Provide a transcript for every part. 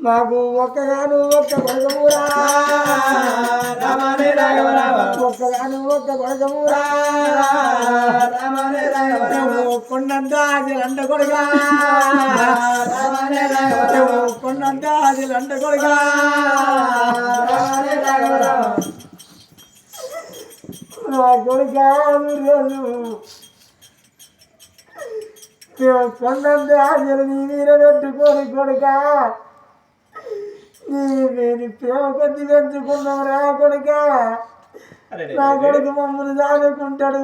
మాకు ఒక్కగాను ఒక్క కొడుకమురా ఒక్కగాను ఒక్క కొడుకమురా కొండంత ఆదిలంట కొడుగా కొండంత ఆదిలంట కొడుగా నా కొడుకా కొండంత ఆదిలు నీ మీద పెట్టుకోని కొడుకా నేను ప్రేమ కొద్ది పెంచుకున్నావు రా కొడుక నా కొడుకు మమ్మల్ని దానుకుంటాడు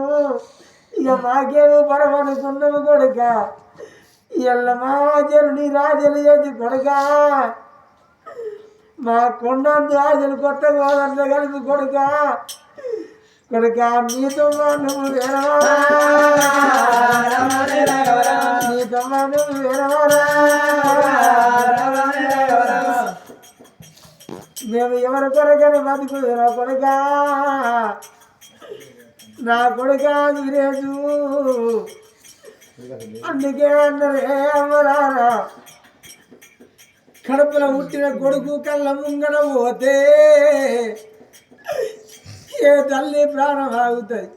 ఇక మాకేమో పరమనుకున్నావు కొడుక ఇళ్ళ మా ఆజలు నీ రాజలు చేసి కొడుక మా కొండంత ఆజలు కొత్త గోదంతా కలిపి కొడుక కొడుక నీతో నువ్వు వేరవారా నీతో నువ్వు వేరవారా మేము ఎవరి కొరకని బతుకుదు నా కొడుక నా కొడుక వీరేజు అందుకే అన్నరే అమ్మరారా కడుపులో పుట్టిన కొడుకు కళ్ళ ముంగడ పోతే ఏ తల్లి ప్రాణం ఆగుతుంది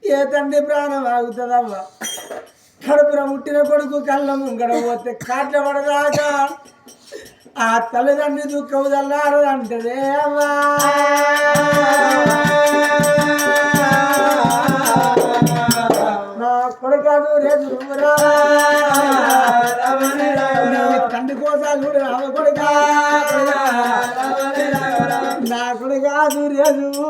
ఏ తండ్రి ప్రాణం ఆగుతుందమ్మ కడుపులో పుట్టిన కొడుకు కళ్ళ ముంగడ పోతే కాట్ల పడదాకా ఆ తల్లిదండ్రి దుఃఖం చల్లారదంటదే అమ్మా నా కొడుకాదు రేపు తండ్రి కోసాలు కూడా రావ కొడుకా నా కొడుకాదు రేపు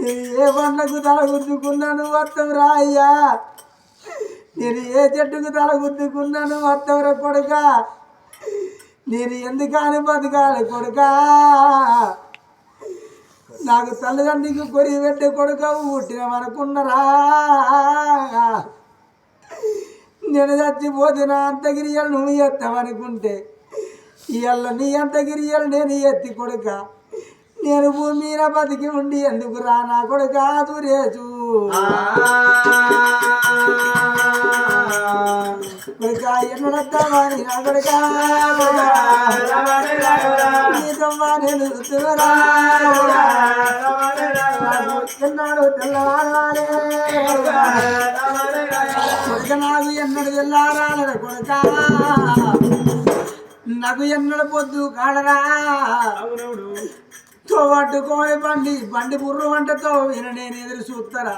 ఏ పండ్లకు తల గుద్దుకున్నాను మొత్తం రాయ్యా నేను ఏ చెట్టుకు తల గుద్దుకున్నాను మొత్తం కొడుక నేను ఎందుకని బతకాలి కొడుక నాకు తల్లిదండ్రికి కొరి పెట్టే కొడుక పుట్టిన మనకున్నరా నేను చచ్చిపోతే నా అంతగిరియలు నువ్వు ఎత్తావనుకుంటే ఇవాళ నీ అంతగిరియలు నేను ఎత్తి కొడుక నేను భూమి మీద బతికి ఉండి ఎందుకు రా నా కొడుక దురేచు కొడుక ఎన్నడద్దామని నా కొడుక నీతమ్మా నేను ఎన్నాడు తెల్లవారాలే కొడుక నాకు ఎన్నడు తెల్లారాల కొడుక నాకు ఎన్నడు పొద్దు కాడరా తోవట్టుకోని బండి బుర్రు వంటతో నేను ఎదురు చూస్తారా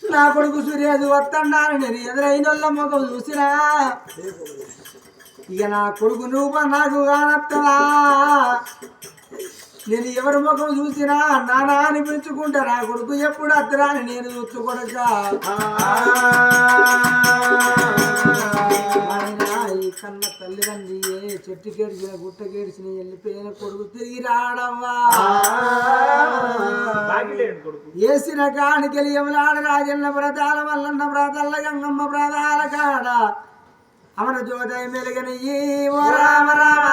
నా కొడుకు సూర్యాజు వస్తాను నేను ఎదురైన వాళ్ళ మొగలు చూసినా ఇక నా కొడుకు నువ్వు నాకు కానత్తరా నేను ఎవరి ముఖం చూసినా నానా అని పిలుచుకుంటా నా కొడుకు ఎప్పుడు అత్తరా అని నేను చూసుకోడక ఈ కన్న తల్లిదండ్రి ఏ చెట్టు కేడిచిన గుట్ట కేడిచిన వెళ్ళిపోయిన కొడుకు తిరిగి రాడవ్వా వేసిన కానికెళ్ళి యమలాడ రాజన్న వ్రతాల వల్లన్న వ్రతాల గంగమ్మ వ్రతాల కాడ అమర జ్యోతి మెలుగని రామ రామ